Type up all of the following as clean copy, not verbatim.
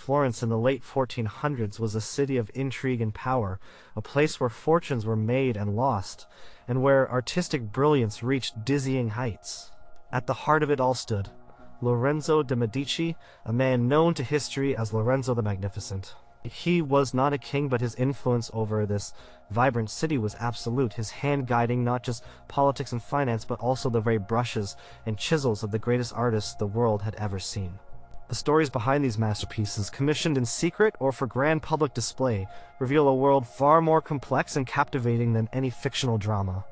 Florence in the late 1400s was a city of intrigue and power, a place where fortunes were made and lost, and where artistic brilliance reached dizzying heights. At the heart of it all stood Lorenzo de Medici, a man known to history as Lorenzo the Magnificent. He was not a king, but his influence over this vibrant city was absolute, his hand guiding not just politics and finance, but also the very brushes and chisels of the greatest artists the world had ever seen. The stories behind these masterpieces, commissioned in secret or for grand public display, reveal a world far more complex and captivating than any fictional drama.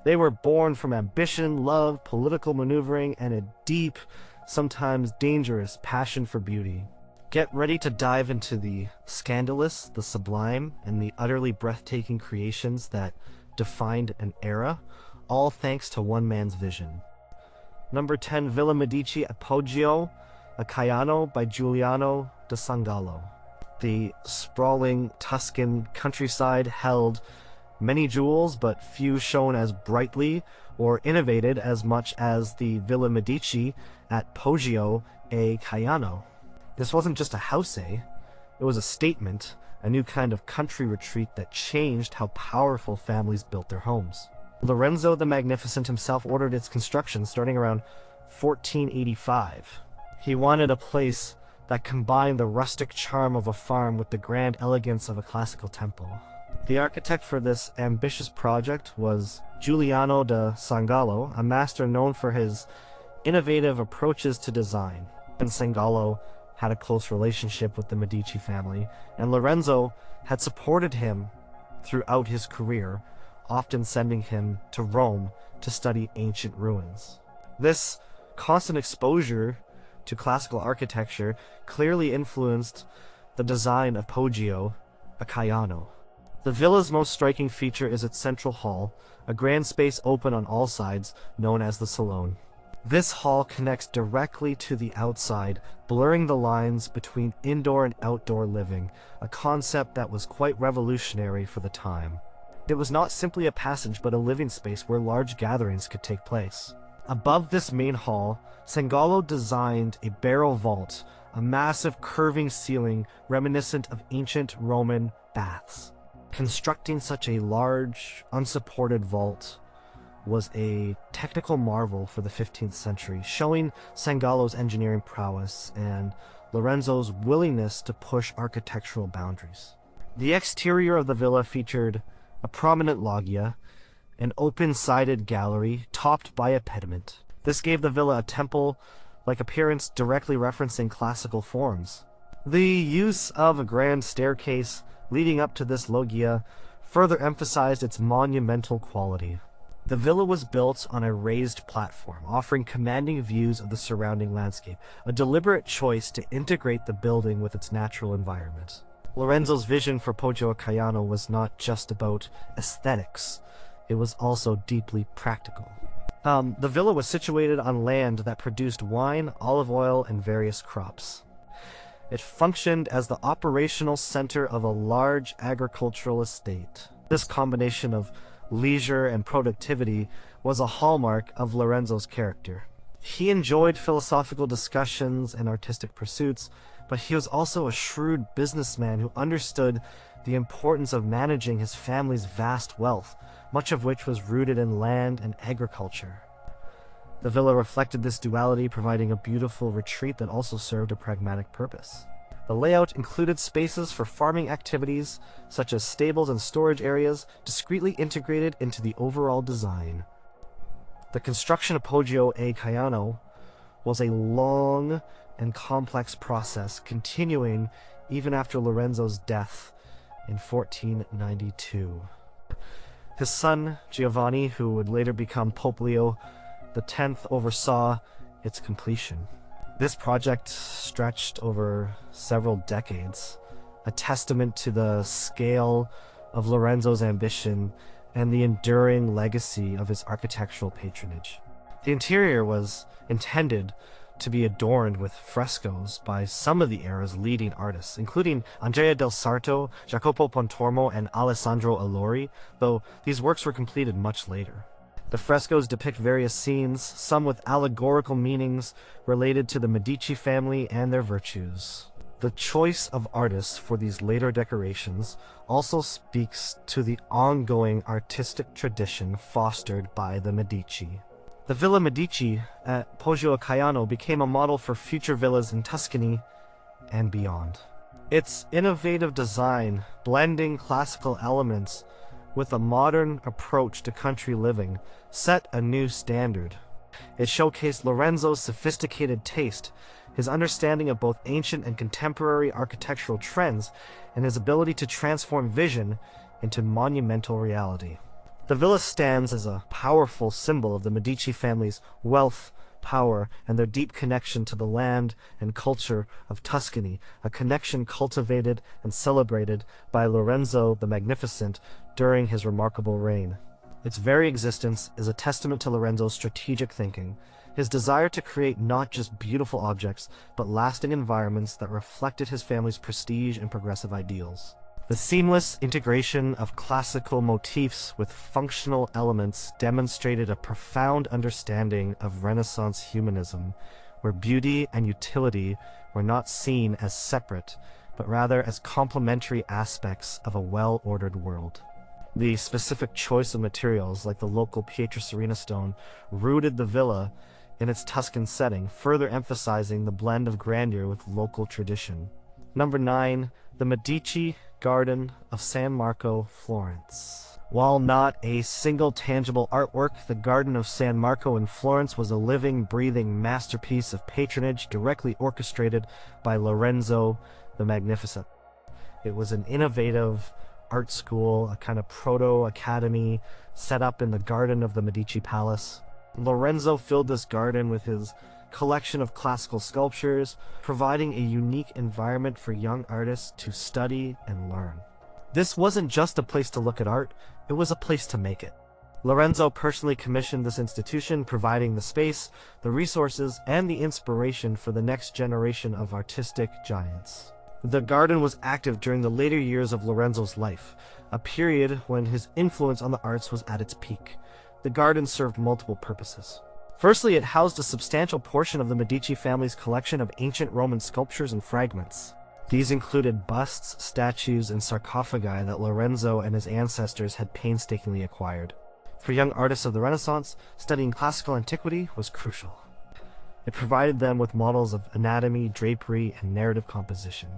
They were born from ambition, love, political maneuvering, and a deep, sometimes dangerous passion for beauty. Get ready to dive into the scandalous, the sublime, and the utterly breathtaking creations that defined an era, all thanks to one man's vision. Number 10, Villa Medici at Poggio, a Caiano by Giuliano da Sangallo. The sprawling Tuscan countryside held many jewels, but few shone as brightly or innovated as much as the Villa Medici at Poggio a Caiano. This wasn't just a house, it was a statement, a new kind of country retreat that changed how powerful families built their homes. Lorenzo the Magnificent himself ordered its construction starting around 1485. He wanted a place that combined the rustic charm of a farm with the grand elegance of a classical temple. The architect for this ambitious project was Giuliano da Sangallo, a master known for his innovative approaches to design. And Sangallo had a close relationship with the Medici family, and Lorenzo had supported him throughout his career, often sending him to Rome to study ancient ruins. This constant exposure to classical architecture clearly influenced the design of Poggio a Caiano. The villa's most striking feature is its central hall, a grand space open on all sides, known as the Salone. This hall connects directly to the outside, blurring the lines between indoor and outdoor living, a concept that was quite revolutionary for the time. It was not simply a passage, but a living space where large gatherings could take place. Above this main hall, Sangallo designed a barrel vault, a massive curving ceiling reminiscent of ancient Roman baths. Constructing such a large, unsupported vault was a technical marvel for the 15th century, showing Sangallo's engineering prowess and Lorenzo's willingness to push architectural boundaries. The exterior of the villa featured a prominent loggia, an open-sided gallery topped by a pediment. This gave the villa a temple-like appearance, directly referencing classical forms. The use of a grand staircase leading up to this loggia further emphasized its monumental quality. The villa was built on a raised platform, offering commanding views of the surrounding landscape, a deliberate choice to integrate the building with its natural environment. Lorenzo's vision for Poggio a Caiano was not just about aesthetics, it was also deeply practical. The villa was situated on land that produced wine, olive oil, and various crops. It functioned as the operational center of a large agricultural estate. This combination of leisure and productivity was a hallmark of Lorenzo's character. He enjoyed philosophical discussions and artistic pursuits, but he was also a shrewd businessman who understood the importance of managing his family's vast wealth, much of which was rooted in land and agriculture. The villa reflected this duality, providing a beautiful retreat that also served a pragmatic purpose. The layout included spaces for farming activities, such as stables and storage areas, discreetly integrated into the overall design. The construction of Poggio a Caiano was a long and complex process, continuing even after Lorenzo's death in 1492. His son, Giovanni, who would later become Pope Leo X, oversaw its completion. This project stretched over several decades, a testament to the scale of Lorenzo's ambition and the enduring legacy of his architectural patronage. The interior was intended to be adorned with frescoes by some of the era's leading artists, including Andrea del Sarto, Jacopo Pontormo, and Alessandro Allori, though these works were completed much later. The frescoes depict various scenes, some with allegorical meanings related to the Medici family and their virtues. The choice of artists for these later decorations also speaks to the ongoing artistic tradition fostered by the Medici. The Villa Medici at Poggio Caiano became a model for future villas in Tuscany and beyond. Its innovative design, blending classical elements with a modern approach to country living, set a new standard. It showcased Lorenzo's sophisticated taste, his understanding of both ancient and contemporary architectural trends, and his ability to transform vision into monumental reality. The villa stands as a powerful symbol of the Medici family's wealth, power, and their deep connection to the land and culture of Tuscany, a connection cultivated and celebrated by Lorenzo the Magnificent during his remarkable reign. Its very existence is a testament to Lorenzo's strategic thinking, his desire to create not just beautiful objects, but lasting environments that reflected his family's prestige and progressive ideals. The seamless integration of classical motifs with functional elements demonstrated a profound understanding of Renaissance humanism, where beauty and utility were not seen as separate, but rather as complementary aspects of a well-ordered world. The specific choice of materials, like the local Pietraserena stone, rooted the villa in its Tuscan setting, further emphasizing the blend of grandeur with local tradition. Number 9. The Medici Garden of San Marco, Florence. While not a single tangible artwork, the Garden of San Marco in Florence was a living, breathing masterpiece of patronage directly orchestrated by Lorenzo the Magnificent. It was an innovative art school, a kind of proto-academy set up in the garden of the Medici Palace. Lorenzo filled this garden with his collection of classical sculptures, providing a unique environment for young artists to study and learn. This wasn't just a place to look at art, it was a place to make it. Lorenzo personally commissioned this institution, providing the space, the resources, and the inspiration for the next generation of artistic giants. The garden was active during the later years of Lorenzo's life, a period when his influence on the arts was at its peak. The garden served multiple purposes. Firstly, it housed a substantial portion of the Medici family's collection of ancient Roman sculptures and fragments. These included busts, statues, and sarcophagi that Lorenzo and his ancestors had painstakingly acquired. For young artists of the Renaissance, studying classical antiquity was crucial. It provided them with models of anatomy, drapery, and narrative composition.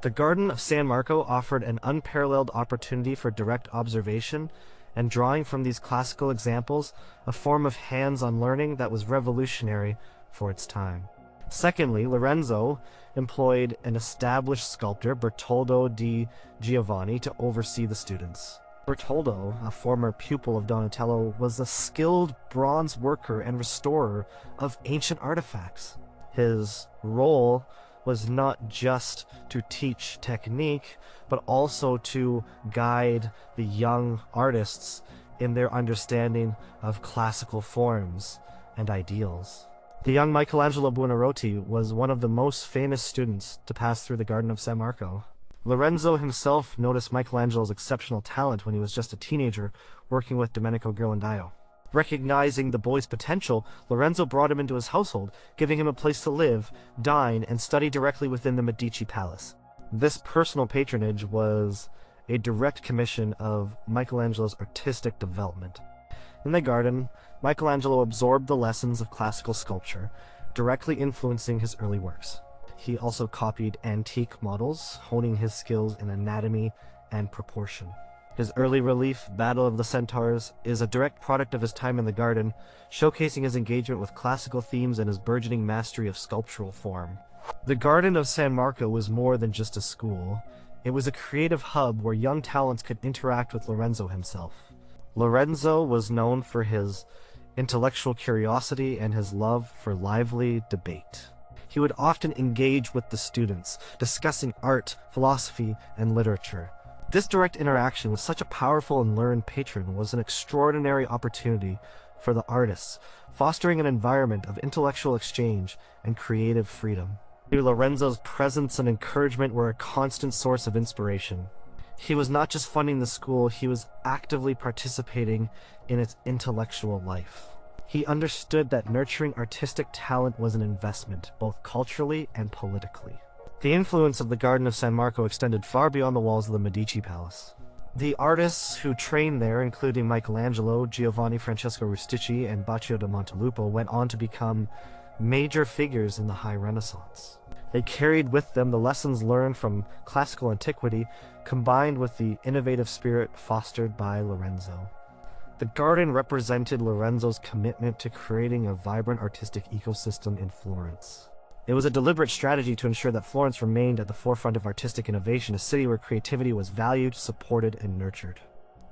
The Garden of San Marco offered an unparalleled opportunity for direct observation and drawing from these classical examples, a form of hands-on learning that was revolutionary for its time. Secondly, Lorenzo employed an established sculptor, Bertoldo di Giovanni, to oversee the students. Bertoldo, a former pupil of Donatello, was a skilled bronze worker and restorer of ancient artifacts. His role was not just to teach technique, but also to guide the young artists in their understanding of classical forms and ideals. The young Michelangelo Buonarroti was one of the most famous students to pass through the Garden of San Marco. Lorenzo himself noticed Michelangelo's exceptional talent when he was just a teenager working with Domenico Ghirlandaio. Recognizing the boy's potential, Lorenzo brought him into his household, giving him a place to live, dine, and study directly within the Medici Palace. This personal patronage was a direct commission of Michelangelo's artistic development. In the garden, Michelangelo absorbed the lessons of classical sculpture, directly influencing his early works. He also copied antique models, honing his skills in anatomy and proportion. His early relief, Battle of the Centaurs, is a direct product of his time in the garden, showcasing his engagement with classical themes and his burgeoning mastery of sculptural form. The Garden of San Marco was more than just a school. It was a creative hub where young talents could interact with Lorenzo himself. Lorenzo was known for his intellectual curiosity and his love for lively debate. He would often engage with the students, discussing art, philosophy, and literature. This direct interaction with such a powerful and learned patron was an extraordinary opportunity for the artists, fostering an environment of intellectual exchange and creative freedom. Lorenzo's presence and encouragement were a constant source of inspiration. He was not just funding the school, he was actively participating in its intellectual life. He understood that nurturing artistic talent was an investment, both culturally and politically. The influence of the Garden of San Marco extended far beyond the walls of the Medici Palace. The artists who trained there, including Michelangelo, Giovanni Francesco Rustici, and Baccio da Montelupo, went on to become major figures in the High Renaissance. They carried with them the lessons learned from classical antiquity, combined with the innovative spirit fostered by Lorenzo. The garden represented Lorenzo's commitment to creating a vibrant artistic ecosystem in Florence. It was a deliberate strategy to ensure that Florence remained at the forefront of artistic innovation, a city where creativity was valued, supported, and nurtured.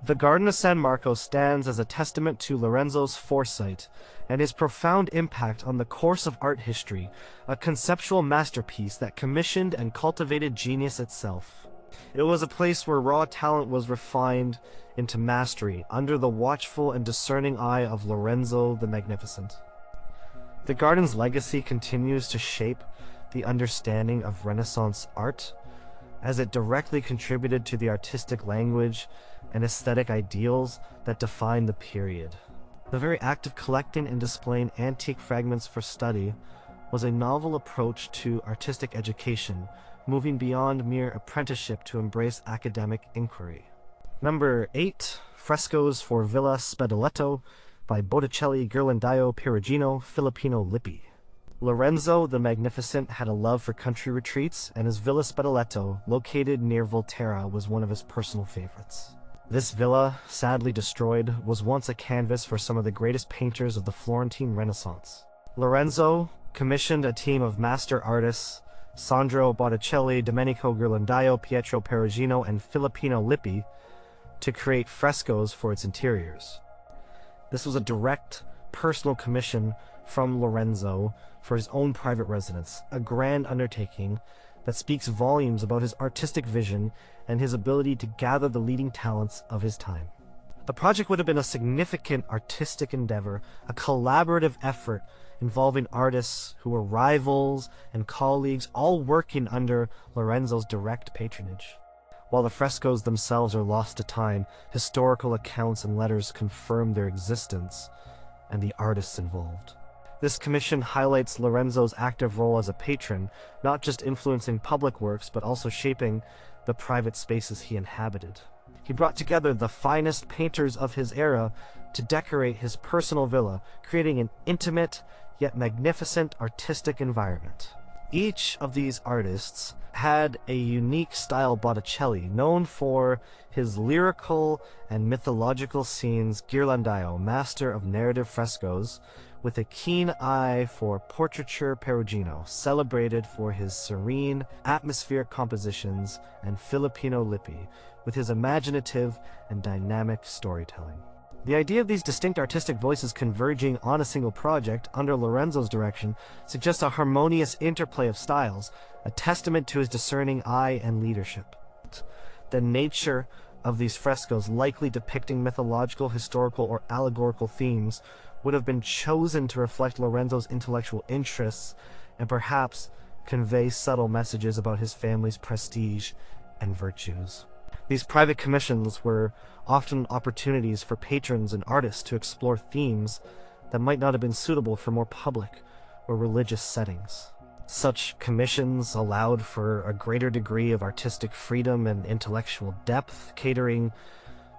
The Garden of San Marco stands as a testament to Lorenzo's foresight and his profound impact on the course of art history, a conceptual masterpiece that commissioned and cultivated genius itself. It was a place where raw talent was refined into mastery under the watchful and discerning eye of Lorenzo the Magnificent. The garden's legacy continues to shape the understanding of Renaissance art, as it directly contributed to the artistic language and aesthetic ideals that define the period. The very act of collecting and displaying antique fragments for study was a novel approach to artistic education, moving beyond mere apprenticeship to embrace academic inquiry. Number 8. Frescoes for Villa Spedoletto by Botticelli, Ghirlandaio, Perugino, Filippino Lippi. Lorenzo the Magnificent had a love for country retreats, and his Villa Spedoletto, located near Volterra, was one of his personal favorites. This villa, sadly destroyed, was once a canvas for some of the greatest painters of the Florentine Renaissance. Lorenzo commissioned a team of master artists, Sandro Botticelli, Domenico Ghirlandaio, Pietro Perugino, and Filippino Lippi, to create frescoes for its interiors. This was a direct, personal commission from Lorenzo for his own private residence, a grand undertaking that speaks volumes about his artistic vision and his ability to gather the leading talents of his time. The project would have been a significant artistic endeavor, a collaborative effort involving artists who were rivals and colleagues, all working under Lorenzo's direct patronage. While the frescoes themselves are lost to time, historical accounts and letters confirm their existence and the artists involved. This commission highlights Lorenzo's active role as a patron, not just influencing public works, but also shaping the private spaces he inhabited. He brought together the finest painters of his era to decorate his personal villa, creating an intimate yet magnificent artistic environment. Each of these artists had a unique style. Botticelli, known for his lyrical and mythological scenes, Ghirlandaio, master of narrative frescoes, with a keen eye for portraiture. Perugino, celebrated for his serene, atmospheric compositions, and Filippino Lippi, with his imaginative and dynamic storytelling. The idea of these distinct artistic voices converging on a single project under Lorenzo's direction suggests a harmonious interplay of styles, a testament to his discerning eye and leadership. The nature of these frescoes, likely depicting mythological, historical, or allegorical themes, would have been chosen to reflect Lorenzo's intellectual interests and perhaps convey subtle messages about his family's prestige and virtues. These private commissions were often opportunities for patrons and artists to explore themes that might not have been suitable for more public or religious settings. Such commissions allowed for a greater degree of artistic freedom and intellectual depth, catering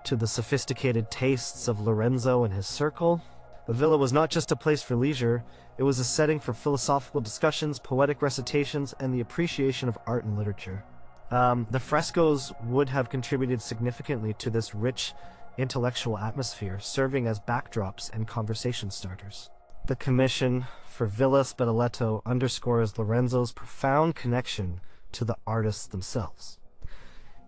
to the sophisticated tastes of Lorenzo and his circle. The villa was not just a place for leisure, it was a setting for philosophical discussions, poetic recitations, and the appreciation of art and literature. The frescoes would have contributed significantly to this rich intellectual atmosphere, serving as backdrops and conversation starters. The commission for Villa Spedoletto underscores Lorenzo's profound connection to the artists themselves.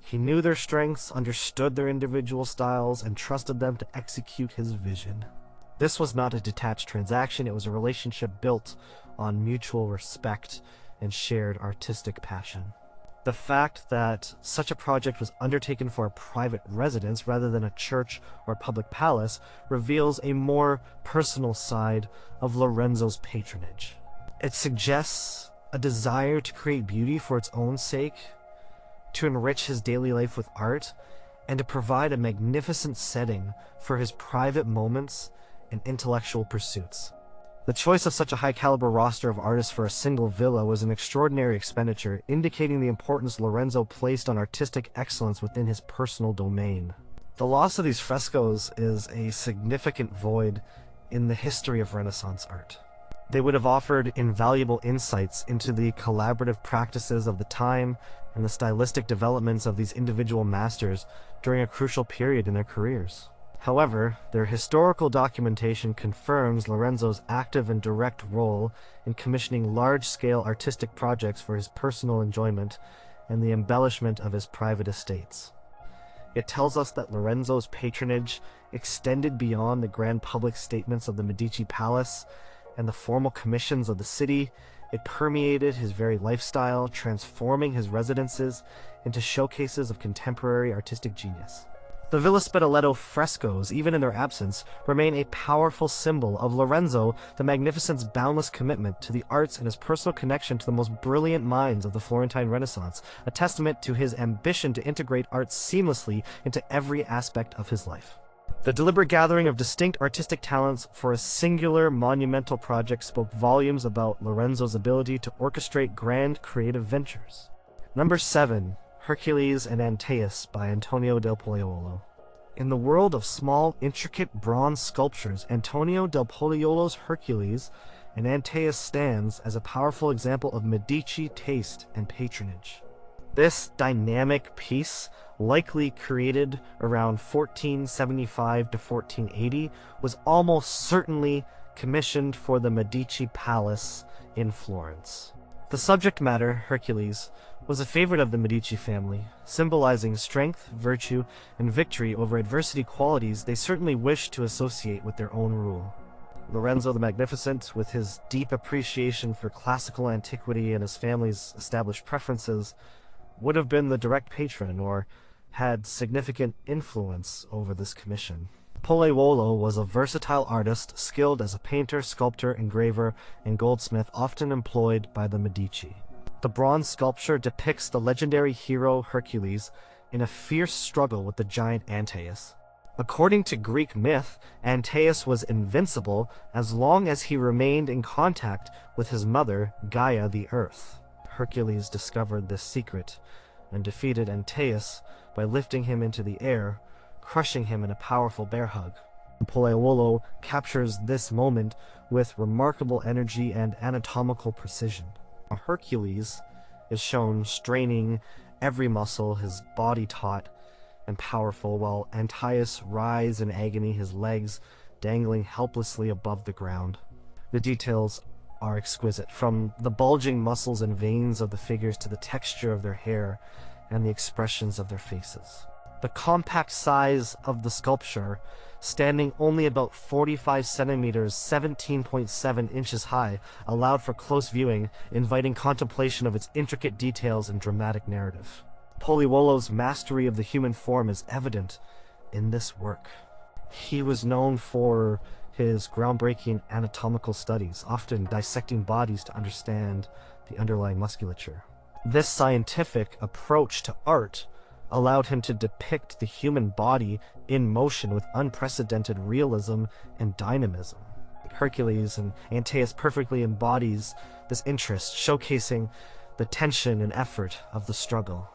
He knew their strengths, understood their individual styles, and trusted them to execute his vision. This was not a detached transaction, it was a relationship built on mutual respect and shared artistic passion. The fact that such a project was undertaken for a private residence rather than a church or public palace reveals a more personal side of Lorenzo's patronage. It suggests a desire to create beauty for its own sake, to enrich his daily life with art, and to provide a magnificent setting for his private moments and intellectual pursuits. The choice of such a high-caliber roster of artists for a single villa was an extraordinary expenditure, indicating the importance Lorenzo placed on artistic excellence within his personal domain. The loss of these frescoes is a significant void in the history of Renaissance art. They would have offered invaluable insights into the collaborative practices of the time and the stylistic developments of these individual masters during a crucial period in their careers. However, their historical documentation confirms Lorenzo's active and direct role in commissioning large-scale artistic projects for his personal enjoyment and the embellishment of his private estates. It tells us that Lorenzo's patronage extended beyond the grand public statements of the Medici Palace and the formal commissions of the city. It permeated his very lifestyle, transforming his residences into showcases of contemporary artistic genius. The Villa Spitaletto frescoes, even in their absence, remain a powerful symbol of Lorenzo the Magnificent's boundless commitment to the arts and his personal connection to the most brilliant minds of the Florentine Renaissance, a testament to his ambition to integrate art seamlessly into every aspect of his life. The deliberate gathering of distinct artistic talents for a singular monumental project spoke volumes about Lorenzo's ability to orchestrate grand creative ventures. Number 7. Hercules and Antaeus by Antonio del Pollaiuolo. In the world of small, intricate bronze sculptures, Antonio del Pollaiuolo's Hercules and Antaeus stands as a powerful example of Medici taste and patronage. This dynamic piece, likely created around 1475 to 1480, was almost certainly commissioned for the Medici Palace in Florence. The subject matter, Hercules, was a favorite of the Medici family, symbolizing strength, virtue, and victory over adversity, qualities they certainly wished to associate with their own rule. Lorenzo the Magnificent, with his deep appreciation for classical antiquity and his family's established preferences, would have been the direct patron or had significant influence over this commission. Pollaiuolo was a versatile artist, skilled as a painter, sculptor, engraver, and goldsmith, often employed by the Medici. The bronze sculpture depicts the legendary hero Hercules in a fierce struggle with the giant Antaeus. According to Greek myth, Antaeus was invincible as long as he remained in contact with his mother, Gaia the Earth. Hercules discovered this secret and defeated Antaeus by lifting him into the air, crushing him in a powerful bear hug. Pollaiuolo captures this moment with remarkable energy and anatomical precision. Hercules is shown straining every muscle, his body taut and powerful, while Antaeus writhes in agony, his legs dangling helplessly above the ground. The details are exquisite, from the bulging muscles and veins of the figures to the texture of their hair and the expressions of their faces. The compact size of the sculpture, standing only about 45 centimeters, 17.7 inches high, allowed for close viewing, inviting contemplation of its intricate details and dramatic narrative. Pollaiuolo's mastery of the human form is evident in this work. He was known for his groundbreaking anatomical studies, often dissecting bodies to understand the underlying musculature. This scientific approach to art allowed him to depict the human body in motion with unprecedented realism and dynamism. Hercules and Antaeus perfectly embodies this interest, showcasing the tension and effort of the struggle.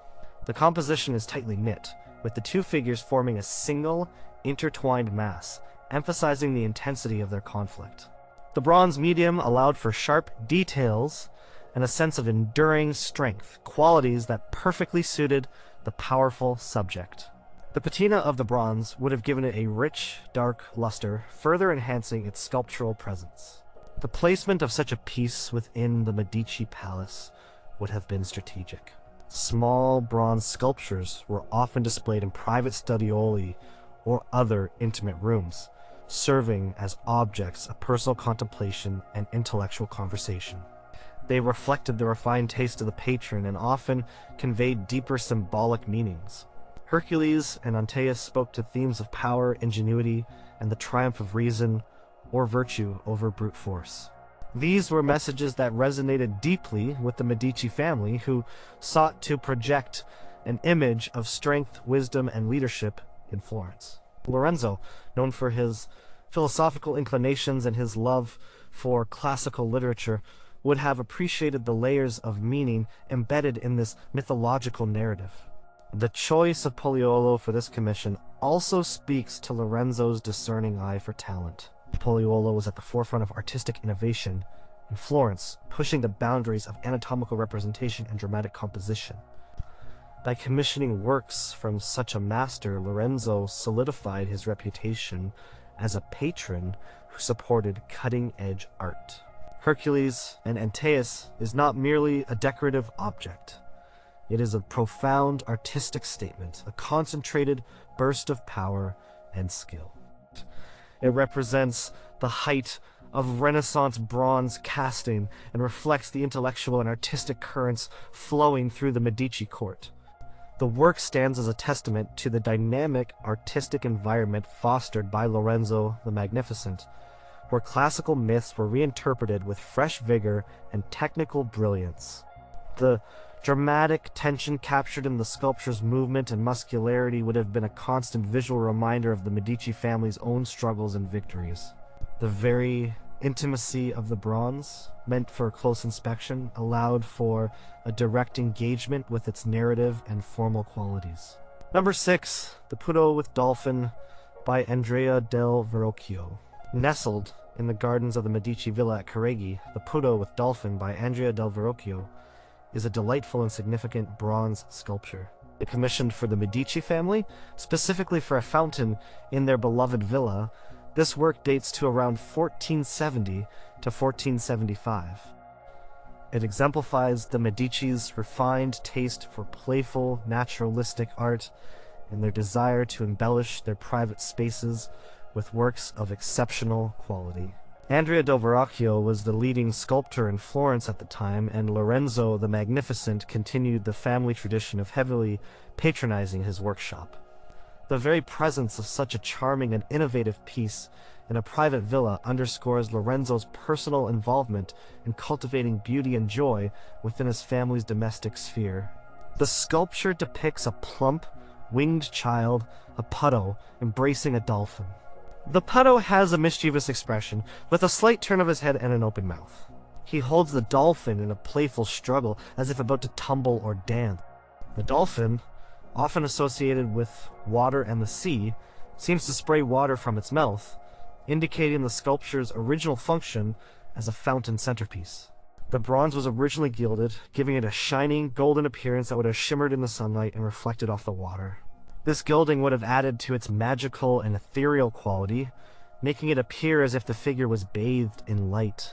The composition is tightly knit, with the two figures forming a single, intertwined mass, emphasizing the intensity of their conflict. The bronze medium allowed for sharp details and a sense of enduring strength, qualities that perfectly suited the powerful subject. The patina of the bronze would have given it a rich, dark luster, further enhancing its sculptural presence. The placement of such a piece within the Medici Palace would have been strategic. Small bronze sculptures were often displayed in private studioli or other intimate rooms, serving as objects of personal contemplation and intellectual conversation. They reflected the refined taste of the patron and often conveyed deeper symbolic meanings. Hercules and Antaeus spoke to themes of power, ingenuity, and the triumph of reason or virtue over brute force. These were messages that resonated deeply with the Medici family, who sought to project an image of strength, wisdom, and leadership in Florence. Lorenzo, known for his philosophical inclinations and his love for classical literature would have appreciated the layers of meaning embedded in this mythological narrative. The choice of Poggio for this commission also speaks to Lorenzo's discerning eye for talent. Poggio was at the forefront of artistic innovation in Florence, pushing the boundaries of anatomical representation and dramatic composition. By commissioning works from such a master, Lorenzo solidified his reputation as a patron who supported cutting-edge art. Hercules and Antaeus is not merely a decorative object. It is a profound artistic statement, a concentrated burst of power and skill. It represents the height of Renaissance bronze casting and reflects the intellectual and artistic currents flowing through the Medici court. The work stands as a testament to the dynamic artistic environment fostered by Lorenzo the Magnificent, where classical myths were reinterpreted with fresh vigor and technical brilliance. The dramatic tension captured in the sculpture's movement and muscularity would have been a constant visual reminder of the Medici family's own struggles and victories. The very intimacy of the bronze, meant for close inspection, allowed for a direct engagement with its narrative and formal qualities. Number 6, The Pudo with Dolphin by Andrea del Verrocchio. Nestled in the gardens of the Medici Villa at Careggi, The Pudo with Dolphin by Andrea del Verrocchio is a delightful and significant bronze sculpture. It commissioned for the Medici family, specifically for a fountain in their beloved villa. This work dates to around 1470 to 1475. It exemplifies the Medici's refined taste for playful, naturalistic art and their desire to embellish their private spaces with works of exceptional quality. Andrea del Verrocchio was the leading sculptor in Florence at the time, and Lorenzo the Magnificent continued the family tradition of heavily patronizing his workshop. The very presence of such a charming and innovative piece in a private villa underscores Lorenzo's personal involvement in cultivating beauty and joy within his family's domestic sphere. The sculpture depicts a plump, winged child, a Pudo, embracing a dolphin. The Pudo has a mischievous expression, with a slight turn of his head and an open mouth. He holds the dolphin in a playful struggle, as if about to tumble or dance. The dolphin, often associated with water and the sea, seems to spray water from its mouth, indicating the sculpture's original function as a fountain centerpiece. The bronze was originally gilded, giving it a shining, golden appearance that would have shimmered in the sunlight and reflected off the water. This gilding would have added to its magical and ethereal quality, making it appear as if the figure was bathed in light.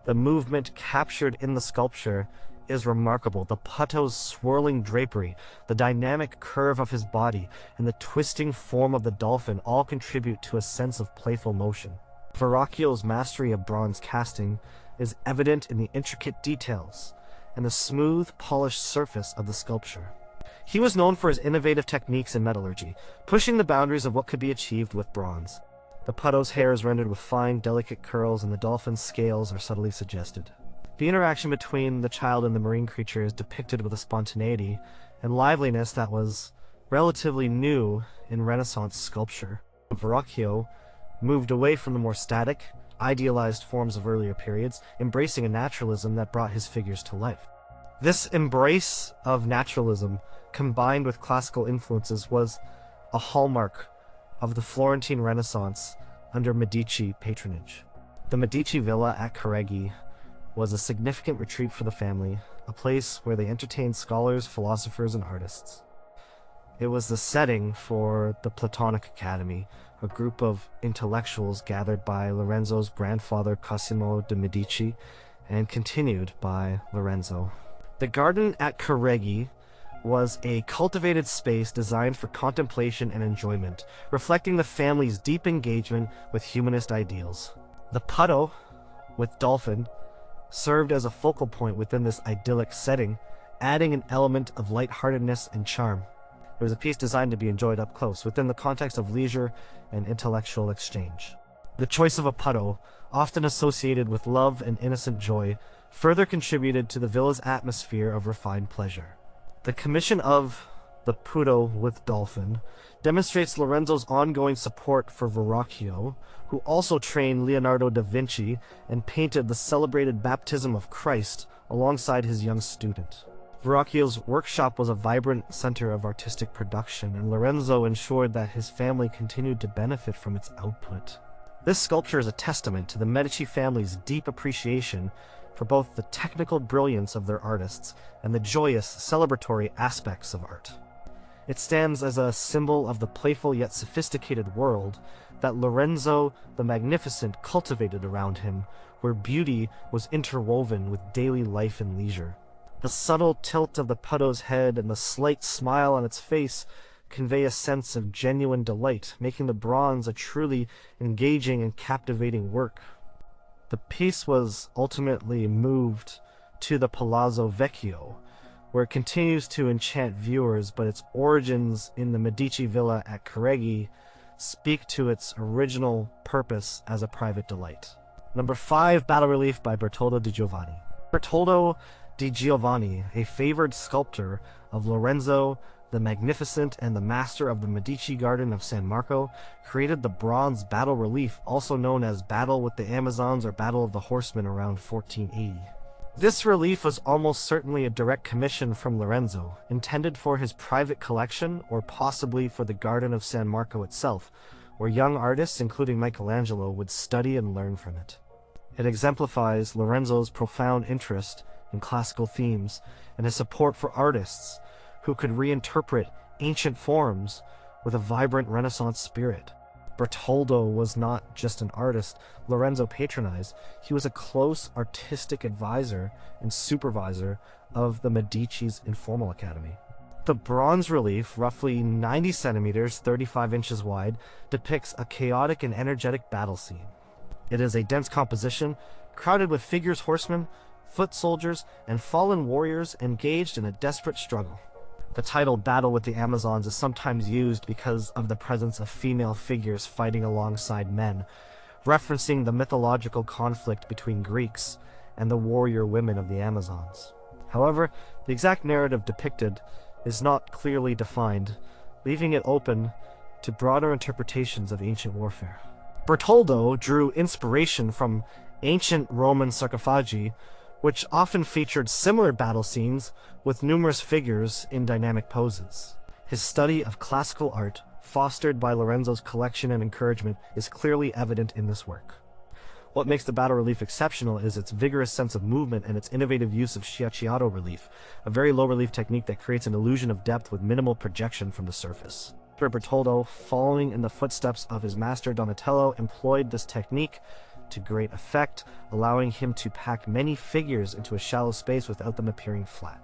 The movement captured in the sculpture is remarkable. The Pudo's swirling drapery, the dynamic curve of his body, and the twisting form of the dolphin all contribute to a sense of playful motion. Verrocchio's mastery of bronze casting is evident in the intricate details and the smooth, polished surface of the sculpture. He was known for his innovative techniques in metallurgy, pushing the boundaries of what could be achieved with bronze. The Pudo's hair is rendered with fine, delicate curls, and the dolphin's scales are subtly suggested. The interaction between the child and the marine creature is depicted with a spontaneity and liveliness that was relatively new in Renaissance sculpture. Verrocchio moved away from the more static, idealized forms of earlier periods, embracing a naturalism that brought his figures to life. This embrace of naturalism, combined with classical influences, was a hallmark of the Florentine Renaissance under Medici patronage. The Medici Villa at Careggi was a significant retreat for the family, a place where they entertained scholars, philosophers, and artists. It was the setting for the Platonic Academy, a group of intellectuals gathered by Lorenzo's grandfather Cosimo de Medici and continued by Lorenzo. The garden at Careggi was a cultivated space designed for contemplation and enjoyment, reflecting the family's deep engagement with humanist ideals. The Pudo, with dolphin, served as a focal point within this idyllic setting, adding an element of lightheartedness and charm. It was a piece designed to be enjoyed up close, within the context of leisure and intellectual exchange. The choice of a Pudo, often associated with love and innocent joy, further contributed to the villa's atmosphere of refined pleasure. The commission of the Puto with dolphin, demonstrates Lorenzo's ongoing support for Verrocchio, who also trained Leonardo da Vinci and painted the celebrated Baptism of Christ alongside his young student. Verrocchio's workshop was a vibrant center of artistic production, and Lorenzo ensured that his family continued to benefit from its output. This sculpture is a testament to the Medici family's deep appreciation for both the technical brilliance of their artists and the joyous, celebratory aspects of art. It stands as a symbol of the playful yet sophisticated world that Lorenzo the Magnificent cultivated around him, where beauty was interwoven with daily life and leisure. The subtle tilt of the Putto's head and the slight smile on its face convey a sense of genuine delight, making the bronze a truly engaging and captivating work. The piece was ultimately moved to the Palazzo Vecchio, where it continues to enchant viewers, but its origins in the Medici villa at Careggi speak to its original purpose as a private delight. Number 5, Battle Relief by Bertoldo di Giovanni. Bertoldo di Giovanni, a favored sculptor of Lorenzo the Magnificent and the master of the Medici Garden of San Marco, created the bronze battle relief, also known as Battle with the Amazons or Battle of the Horsemen, around 1480. This relief was almost certainly a direct commission from Lorenzo, intended for his private collection or possibly for the Garden of San Marco itself, where young artists, including Michelangelo, would study and learn from it. It exemplifies Lorenzo's profound interest in classical themes and his support for artists who could reinterpret ancient forms with a vibrant Renaissance spirit. Bertoldo was not just an artist Lorenzo patronized, he was a close artistic advisor and supervisor of the Medici's informal academy. The bronze relief, roughly 90 centimeters, 35 inches wide, depicts a chaotic and energetic battle scene. It is a dense composition, crowded with figures, horsemen, foot soldiers, and fallen warriors engaged in a desperate struggle. The title Battle with the Amazons is sometimes used because of the presence of female figures fighting alongside men, referencing the mythological conflict between Greeks and the warrior women of the Amazons. However, the exact narrative depicted is not clearly defined, leaving it open to broader interpretations of ancient warfare. Bertoldo drew inspiration from ancient Roman sarcophagi, which often featured similar battle scenes with numerous figures in dynamic poses. His study of classical art, fostered by Lorenzo's collection and encouragement, is clearly evident in this work. What makes the battle relief exceptional is its vigorous sense of movement and its innovative use of schiacciato relief, a very low relief technique that creates an illusion of depth with minimal projection from the surface. Bertoldo, following in the footsteps of his master Donatello, employed this technique to great effect, allowing him to pack many figures into a shallow space without them appearing flat.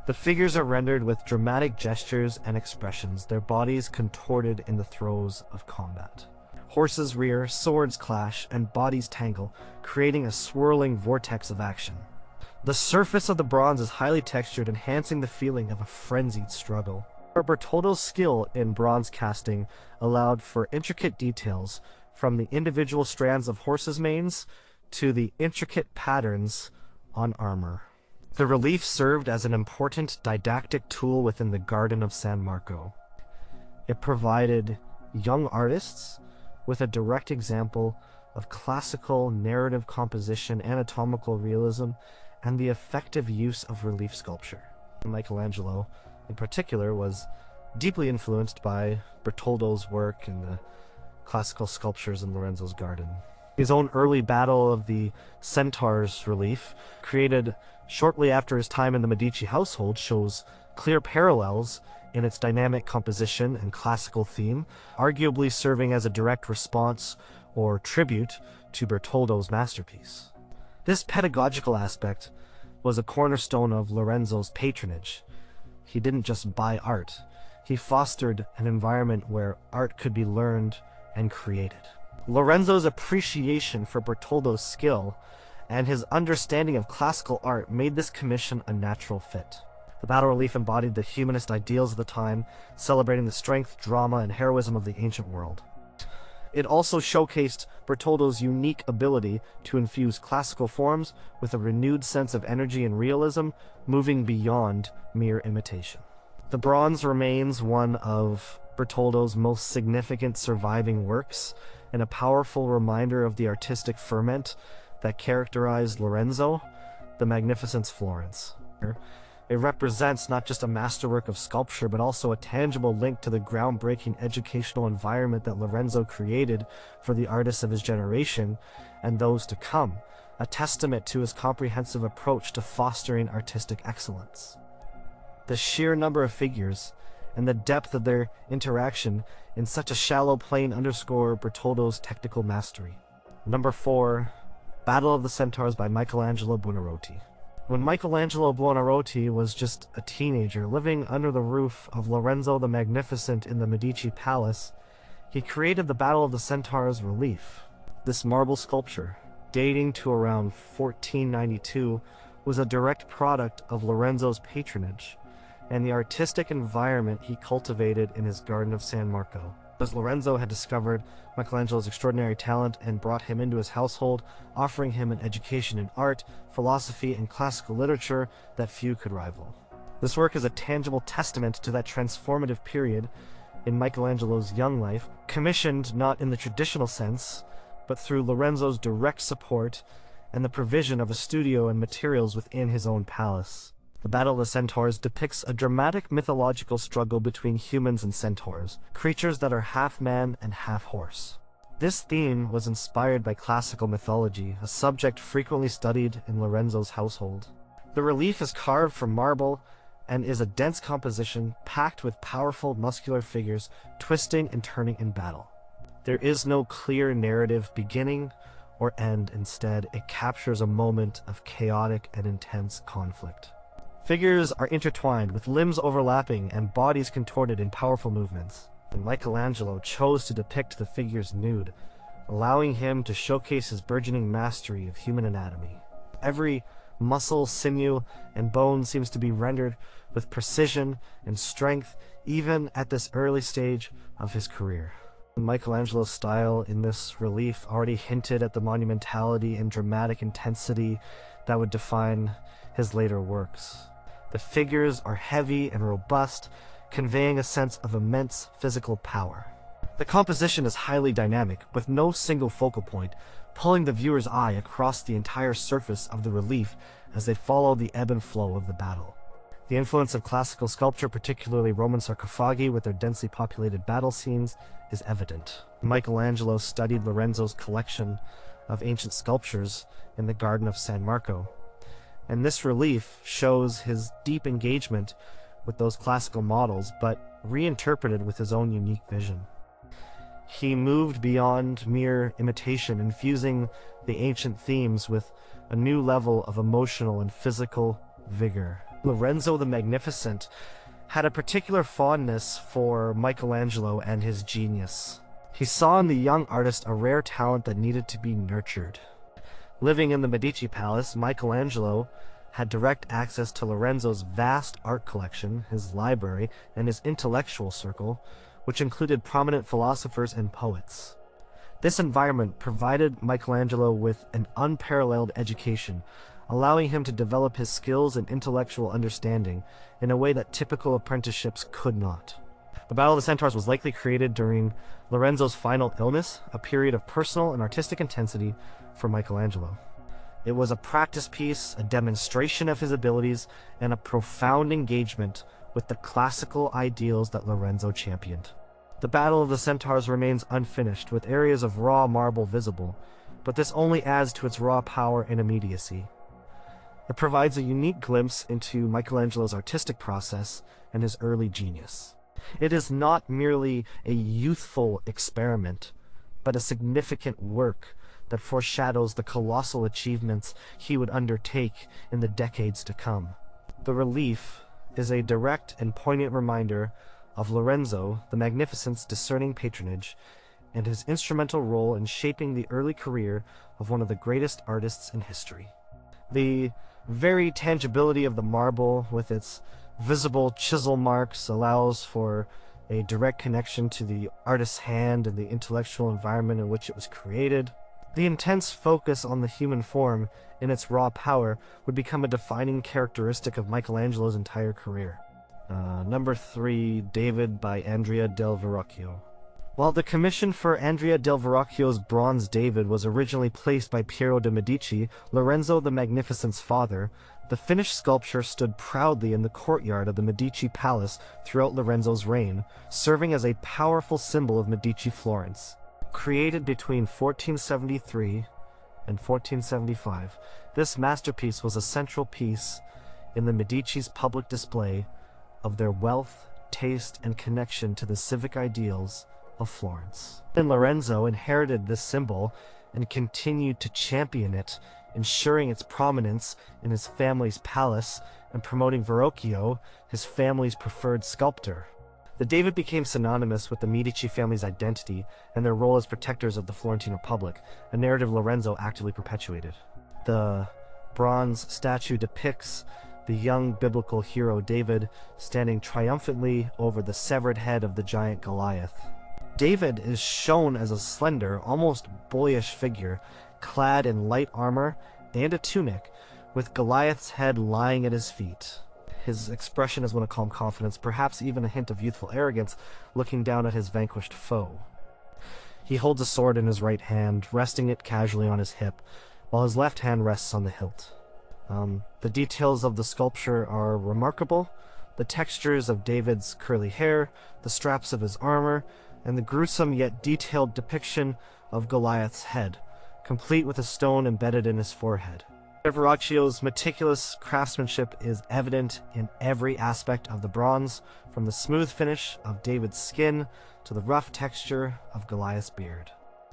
The figures are rendered with dramatic gestures and expressions, their bodies contorted in the throes of combat. Horses rear, swords clash, and bodies tangle, creating a swirling vortex of action. The surface of the bronze is highly textured, enhancing the feeling of a frenzied struggle. Bertoldo's skill in bronze casting allowed for intricate details, from the individual strands of horses' manes to the intricate patterns on armor. The relief served as an important didactic tool within the Garden of San Marco. It provided young artists with a direct example of classical narrative composition, anatomical realism, and the effective use of relief sculpture. Michelangelo, in particular, was deeply influenced by Bertoldo's work and the classical sculptures in Lorenzo's garden. His own early Battle of the Centaurs relief, created shortly after his time in the Medici household, shows clear parallels in its dynamic composition and classical theme, arguably serving as a direct response or tribute to Bertoldo's masterpiece. This pedagogical aspect was a cornerstone of Lorenzo's patronage. He didn't just buy art, he fostered an environment where art could be learned and created. Lorenzo's appreciation for Bertoldo's skill and his understanding of classical art made this commission a natural fit. The battle relief embodied the humanist ideals of the time, celebrating the strength, drama, and heroism of the ancient world. It also showcased Bertoldo's unique ability to infuse classical forms with a renewed sense of energy and realism, moving beyond mere imitation. The bronze remains one of Bertoldo's most significant surviving works, and a powerful reminder of the artistic ferment that characterized Lorenzo the Magnificent's Florence. It represents not just a masterwork of sculpture, but also a tangible link to the groundbreaking educational environment that Lorenzo created for the artists of his generation and those to come, a testament to his comprehensive approach to fostering artistic excellence. The sheer number of figures and the depth of their interaction in such a shallow plane underscore Bertoldo's technical mastery. Number 4. Battle of the Centaurs by Michelangelo Buonarroti. When Michelangelo Buonarroti was just a teenager living under the roof of Lorenzo the Magnificent in the Medici Palace, he created the Battle of the Centaurs relief. This marble sculpture, dating to around 1492, was a direct product of Lorenzo's patronage and the artistic environment he cultivated in his Garden of San Marco. As Lorenzo had discovered Michelangelo's extraordinary talent and brought him into his household, offering him an education in art, philosophy, and classical literature that few could rival. This work is a tangible testament to that transformative period in Michelangelo's young life, commissioned not in the traditional sense, but through Lorenzo's direct support and the provision of a studio and materials within his own palace. The Battle of the Centaurs depicts a dramatic mythological struggle between humans and centaurs, creatures that are half man and half horse. This theme was inspired by classical mythology, a subject frequently studied in Lorenzo's household. The relief is carved from marble and is a dense composition packed with powerful muscular figures twisting and turning in battle. There is no clear narrative beginning or end. Instead, it captures a moment of chaotic and intense conflict. Figures are intertwined, with limbs overlapping and bodies contorted in powerful movements. And Michelangelo chose to depict the figures nude, allowing him to showcase his burgeoning mastery of human anatomy. Every muscle, sinew, and bone seems to be rendered with precision and strength, even at this early stage of his career. Michelangelo's style in this relief already hinted at the monumentality and dramatic intensity that would define his later works. The figures are heavy and robust, conveying a sense of immense physical power. The composition is highly dynamic, with no single focal point, pulling the viewer's eye across the entire surface of the relief as they follow the ebb and flow of the battle. The influence of classical sculpture, particularly Roman sarcophagi with their densely populated battle scenes, is evident. Michelangelo studied Lorenzo's collection of ancient sculptures in the Garden of San Marco, and this relief shows his deep engagement with those classical models, but reinterpreted with his own unique vision. He moved beyond mere imitation, infusing the ancient themes with a new level of emotional and physical vigor. Lorenzo the Magnificent had a particular fondness for Michelangelo and his genius. He saw in the young artist a rare talent that needed to be nurtured. Living in the Medici Palace, Michelangelo had direct access to Lorenzo's vast art collection, his library, and his intellectual circle, which included prominent philosophers and poets. This environment provided Michelangelo with an unparalleled education, allowing him to develop his skills and intellectual understanding in a way that typical apprenticeships could not. The Battle of the Centaurs was likely created during Lorenzo's final illness, a period of personal and artistic intensity for Michelangelo. It was a practice piece, a demonstration of his abilities, and a profound engagement with the classical ideals that Lorenzo championed. The Battle of the Centaurs remains unfinished, with areas of raw marble visible, but this only adds to its raw power and immediacy. It provides a unique glimpse into Michelangelo's artistic process and his early genius. It is not merely a youthful experiment, but a significant work that foreshadows the colossal achievements he would undertake in the decades to come. The relief is a direct and poignant reminder of Lorenzo the Magnificent's discerning patronage and his instrumental role in shaping the early career of one of the greatest artists in history. The very tangibility of the marble, with its visible chisel marks, allows for a direct connection to the artist's hand and the intellectual environment in which it was created. The intense focus on the human form in its raw power would become a defining characteristic of Michelangelo's entire career. Number 3, David by Andrea del Verrocchio. While the commission for Andrea del Verrocchio's Bronze David was originally placed by Piero de Medici, Lorenzo the Magnificent's father, the finished sculpture stood proudly in the courtyard of the Medici Palace throughout Lorenzo's reign, serving as a powerful symbol of Medici Florence. Created between 1473 and 1475, this masterpiece was a central piece in the Medici's public display of their wealth, taste, and connection to the civic ideals of Florence. And Lorenzo inherited this symbol and continued to champion it, ensuring its prominence in his family's palace and promoting Verrocchio, his family's preferred sculptor. The David became synonymous with the Medici family's identity and their role as protectors of the Florentine Republic, a narrative Lorenzo actively perpetuated. The bronze statue depicts the young biblical hero David standing triumphantly over the severed head of the giant Goliath. David is shown as a slender, almost boyish figure, clad in light armor and a tunic, with Goliath's head lying at his feet. His expression is one of calm confidence, perhaps even a hint of youthful arrogance, looking down at his vanquished foe. He holds a sword in his right hand, resting it casually on his hip, while his left hand rests on the hilt. The details of the sculpture are remarkable. The textures of David's curly hair, the straps of his armor, and the gruesome yet detailed depiction of Goliath's head, complete with a stone embedded in his forehead. Verrocchio's meticulous craftsmanship is evident in every aspect of the bronze, from the smooth finish of David's skin to the rough texture of Goliath's beard.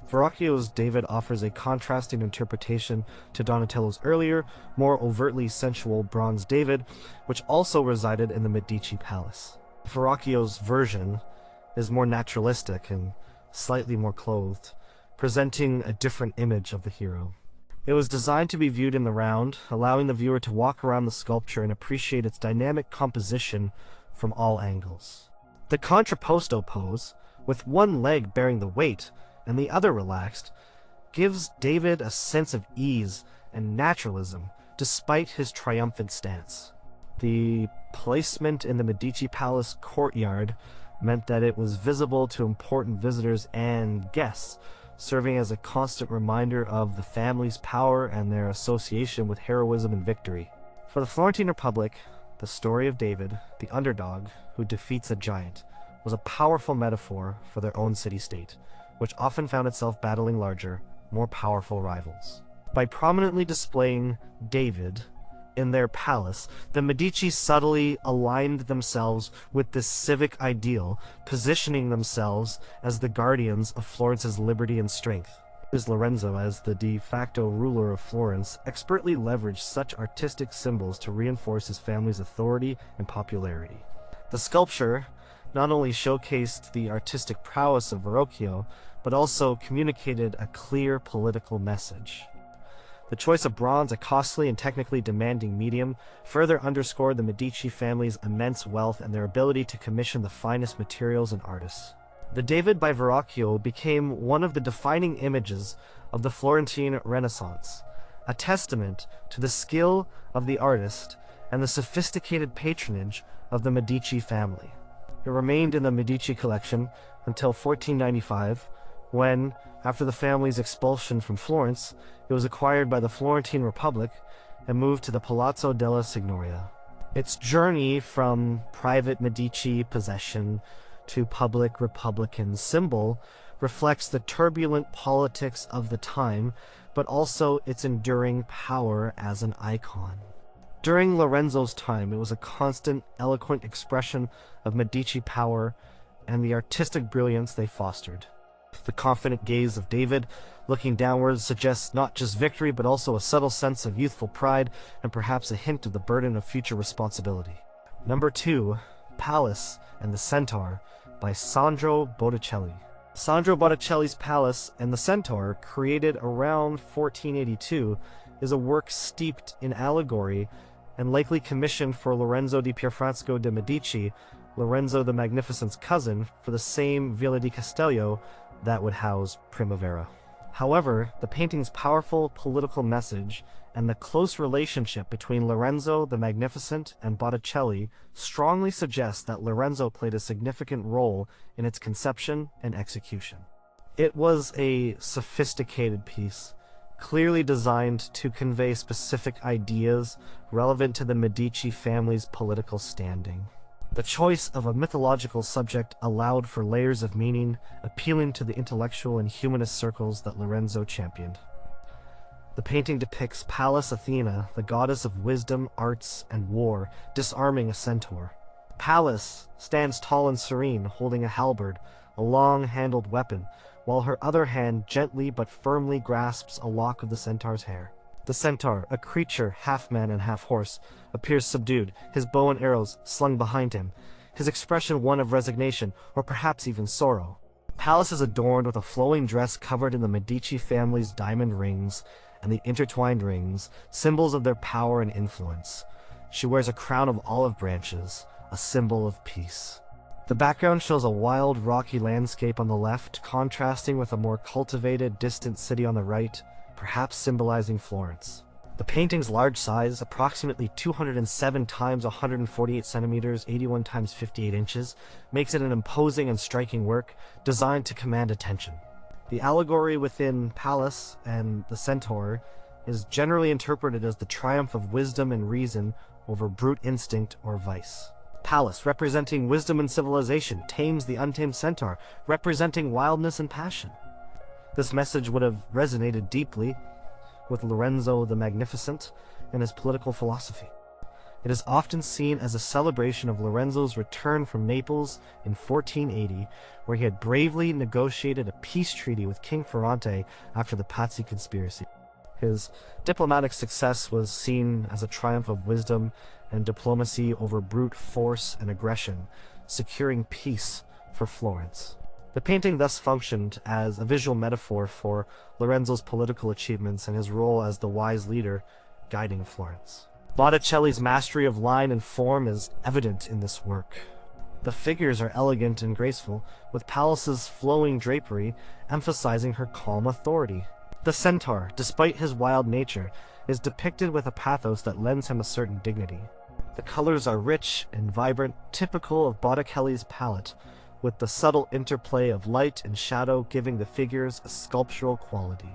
Verrocchio's David offers a contrasting interpretation to Donatello's earlier, more overtly sensual Bronze David, which also resided in the Medici Palace. Verrocchio's version is more naturalistic and slightly more clothed, presenting a different image of the hero. It was designed to be viewed in the round, allowing the viewer to walk around the sculpture and appreciate its dynamic composition from all angles. The contrapposto pose, with one leg bearing the weight and the other relaxed, gives David a sense of ease and naturalism despite his triumphant stance. The placement in the Medici Palace courtyard meant that it was visible to important visitors and guests, serving as a constant reminder of the family's power and their association with heroism and victory. For the Florentine Republic, the story of David, the underdog who defeats a giant, was a powerful metaphor for their own city-state, which often found itself battling larger, more powerful rivals. By prominently displaying David in their palace, the Medici subtly aligned themselves with this civic ideal, positioning themselves as the guardians of Florence's liberty and strength. Lorenzo, as the de facto ruler of Florence, expertly leveraged such artistic symbols to reinforce his family's authority and popularity. The sculpture not only showcased the artistic prowess of Verrocchio, but also communicated a clear political message. The choice of bronze, a costly and technically demanding medium, further underscored the Medici family's immense wealth and their ability to commission the finest materials and artists. The David by Verrocchio became one of the defining images of the Florentine Renaissance, a testament to the skill of the artist and the sophisticated patronage of the Medici family. It remained in the Medici collection until 1495, when, after the family's expulsion from Florence, it was acquired by the Florentine Republic and moved to the Palazzo della Signoria. Its journey from private Medici possession to public Republican symbol reflects the turbulent politics of the time, but also its enduring power as an icon. During Lorenzo's time, it was a constant, eloquent expression of Medici power and the artistic brilliance they fostered. The confident gaze of David, looking downwards, suggests not just victory, but also a subtle sense of youthful pride and perhaps a hint of the burden of future responsibility. Number 2, Palace and the Centaur by Sandro Botticelli. Sandro Botticelli's Palace and the Centaur, created around 1482, is a work steeped in allegory and likely commissioned for Lorenzo di Pierfrancesco de Medici, Lorenzo the Magnificent's cousin, for the same Villa di Castello that would house Primavera. However, the painting's powerful political message and the close relationship between Lorenzo the Magnificent and Botticelli strongly suggest that Lorenzo played a significant role in its conception and execution. It was a sophisticated piece, clearly designed to convey specific ideas relevant to the Medici family's political standing. The choice of a mythological subject allowed for layers of meaning, appealing to the intellectual and humanist circles that Lorenzo championed. The painting depicts Pallas Athena, the goddess of wisdom, arts, and war, disarming a centaur. Pallas stands tall and serene, holding a halberd, a long-handled weapon, while her other hand gently but firmly grasps a lock of the centaur's hair. The centaur, a creature half man and half horse, appears subdued, his bow and arrows slung behind him, his expression one of resignation, or perhaps even sorrow. Pallas is adorned with a flowing dress covered in the Medici family's diamond rings and the intertwined rings, symbols of their power and influence. She wears a crown of olive branches, a symbol of peace. The background shows a wild, rocky landscape on the left, contrasting with a more cultivated, distant city on the right, perhaps symbolizing Florence. The painting's large size, approximately 207 times 148 centimeters, 81 times 58 inches, makes it an imposing and striking work designed to command attention. The allegory within Pallas and the centaur is generally interpreted as the triumph of wisdom and reason over brute instinct or vice. Pallas, representing wisdom and civilization, tames the untamed centaur, representing wildness and passion. This message would have resonated deeply with Lorenzo the Magnificent and his political philosophy. It is often seen as a celebration of Lorenzo's return from Naples in 1480, where he had bravely negotiated a peace treaty with King Florence after the Pazzi conspiracy. His diplomatic success was seen as a triumph of wisdom and diplomacy over brute force and aggression, securing peace for Florence. The painting thus functioned as a visual metaphor for Lorenzo's political achievements and his role as the wise leader guiding Florence. Botticelli's mastery of line and form is evident in this work. The figures are elegant and graceful, with Pallas's flowing drapery emphasizing her calm authority. The centaur, despite his wild nature, is depicted with a pathos that lends him a certain dignity. The colors are rich and vibrant, typical of Botticelli's palette, with the subtle interplay of light and shadow giving the figures a sculptural quality.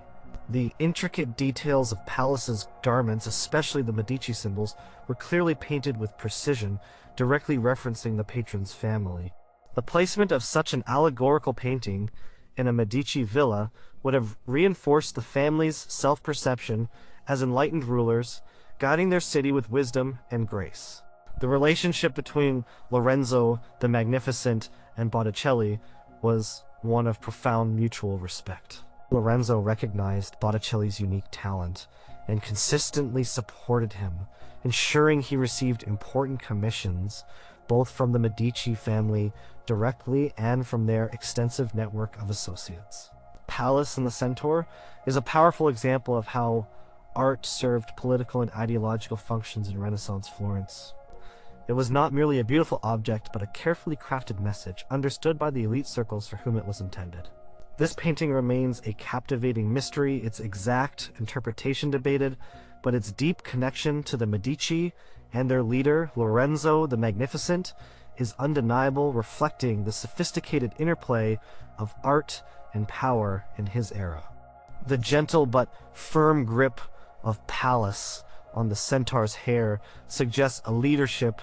The intricate details of Pallas's garments, especially the Medici symbols, were clearly painted with precision, directly referencing the patron's family. The placement of such an allegorical painting in a Medici villa would have reinforced the family's self-perception as enlightened rulers, guiding their city with wisdom and grace. The relationship between Lorenzo the Magnificent and Botticelli was one of profound mutual respect. Lorenzo recognized Botticelli's unique talent and consistently supported him, ensuring he received important commissions both from the Medici family directly and from their extensive network of associates. Pallas and the Centaur is a powerful example of how art served political and ideological functions in Renaissance Florence. It was not merely a beautiful object, but a carefully crafted message, understood by the elite circles for whom it was intended. This painting remains a captivating mystery, its exact interpretation debated, but its deep connection to the Medici and their leader, Lorenzo the Magnificent, is undeniable, reflecting the sophisticated interplay of art and power in his era. The gentle but firm grip of Pallas on the centaur's hair suggests a leadership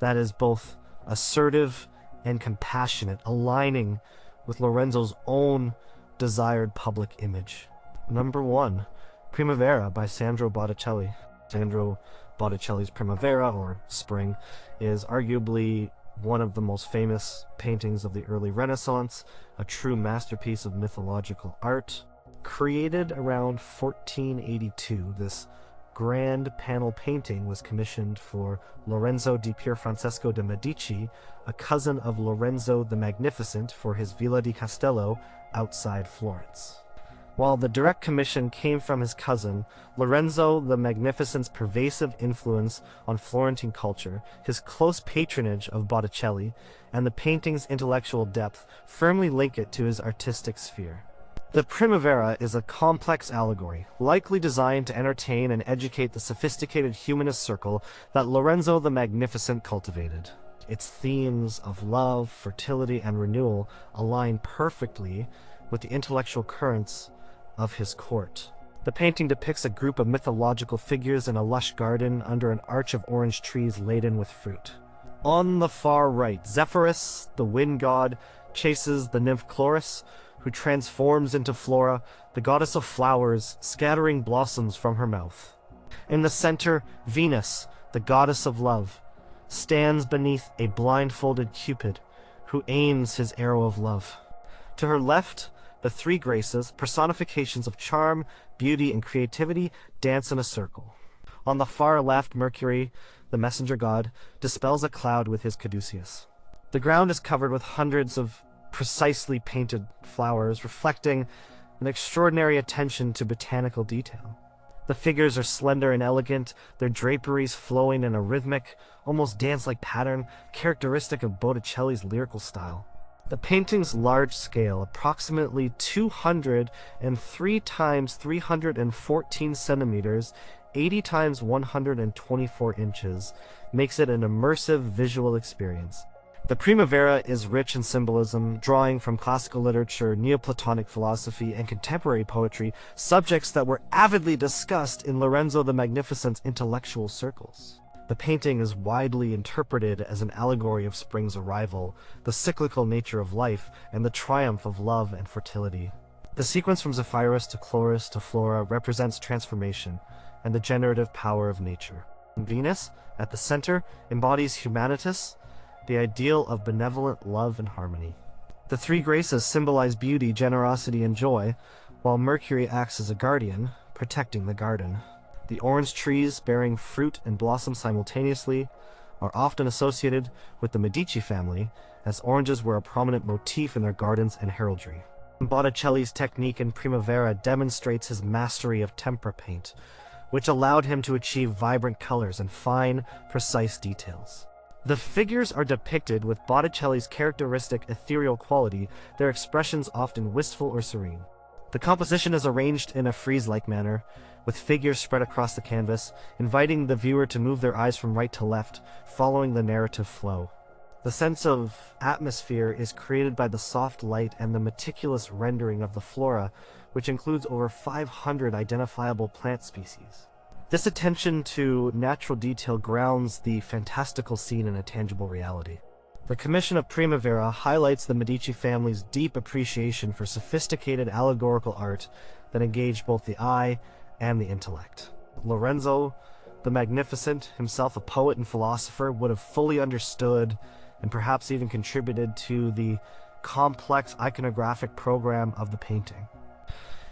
that is both assertive and compassionate, aligning with Lorenzo's own desired public image. Number 1, Primavera by Sandro Botticelli. Sandro Botticelli's Primavera, or Spring, is arguably one of the most famous paintings of the early Renaissance, a true masterpiece of mythological art. Created around 1482, this grand panel painting was commissioned for Lorenzo di Pierfrancesco de Medici, a cousin of Lorenzo the Magnificent, for his Villa di Castello outside Florence. While the direct commission came from his cousin, Lorenzo the Magnificent's pervasive influence on Florentine culture, his close patronage of Botticelli, and the painting's intellectual depth firmly link it to his artistic sphere. The Primavera is a complex allegory, likely designed to entertain and educate the sophisticated humanist circle that Lorenzo the Magnificent cultivated. Its themes of love, fertility, and renewal align perfectly with the intellectual currents of his court. The painting depicts a group of mythological figures in a lush garden under an arch of orange trees laden with fruit. On the far right, Zephyrus, the wind god, chases the nymph Chloris, who transforms into Flora, the goddess of flowers, scattering blossoms from her mouth. In the center, Venus, the goddess of love, stands beneath a blindfolded Cupid, who aims his arrow of love. To her left, the three Graces, personifications of charm, beauty, and creativity, dance in a circle. On the far left, Mercury, the messenger god, dispels a cloud with his caduceus. The ground is covered with hundreds of precisely painted flowers, reflecting an extraordinary attention to botanical detail. The figures are slender and elegant, their draperies flowing in a rhythmic, almost dance-like pattern, characteristic of Botticelli's lyrical style. The painting's large scale, approximately 203 times 314 centimeters, 80 times 124 inches, makes it an immersive visual experience. The Primavera is rich in symbolism, drawing from classical literature, Neoplatonic philosophy, and contemporary poetry, subjects that were avidly discussed in Lorenzo the Magnificent's intellectual circles. The painting is widely interpreted as an allegory of spring's arrival, the cyclical nature of life, and the triumph of love and fertility. The sequence from Zephyrus to Chloris to Flora represents transformation and the generative power of nature. Venus, at the center, embodies humanitas, the ideal of benevolent love and harmony. The three Graces symbolize beauty, generosity, and joy, while Mercury acts as a guardian, protecting the garden. The orange trees, bearing fruit and blossom simultaneously, are often associated with the Medici family, as oranges were a prominent motif in their gardens and heraldry. Botticelli's technique in Primavera demonstrates his mastery of tempera paint, which allowed him to achieve vibrant colors and fine, precise details. The figures are depicted with Botticelli's characteristic ethereal quality, their expressions often wistful or serene. The composition is arranged in a frieze-like manner, with figures spread across the canvas, inviting the viewer to move their eyes from right to left, following the narrative flow. The sense of atmosphere is created by the soft light and the meticulous rendering of the flora, which includes over 500 identifiable plant species. This attention to natural detail grounds the fantastical scene in a tangible reality. The commission of Primavera highlights the Medici family's deep appreciation for sophisticated allegorical art that engaged both the eye and the intellect. Lorenzo the Magnificent, himself a poet and philosopher, would have fully understood and perhaps even contributed to the complex iconographic program of the painting.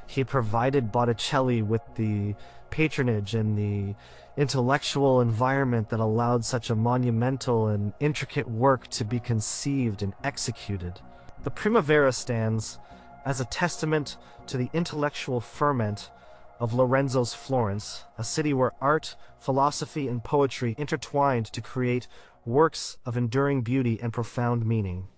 He provided Botticelli with the patronage and the intellectual environment that allowed such a monumental and intricate work to be conceived and executed. The Primavera stands as a testament to the intellectual ferment of Lorenzo's Florence, a city where art, philosophy, and poetry intertwined to create works of enduring beauty and profound meaning.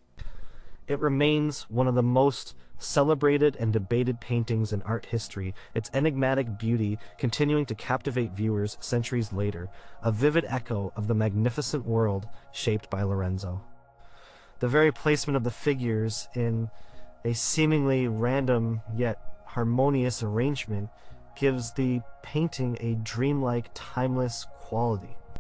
It remains one of the most celebrated and debated paintings in art history, its enigmatic beauty continuing to captivate viewers centuries later, a vivid echo of the magnificent world shaped by Lorenzo. The very placement of the figures in a seemingly random yet harmonious arrangement gives the painting a dreamlike, timeless quality.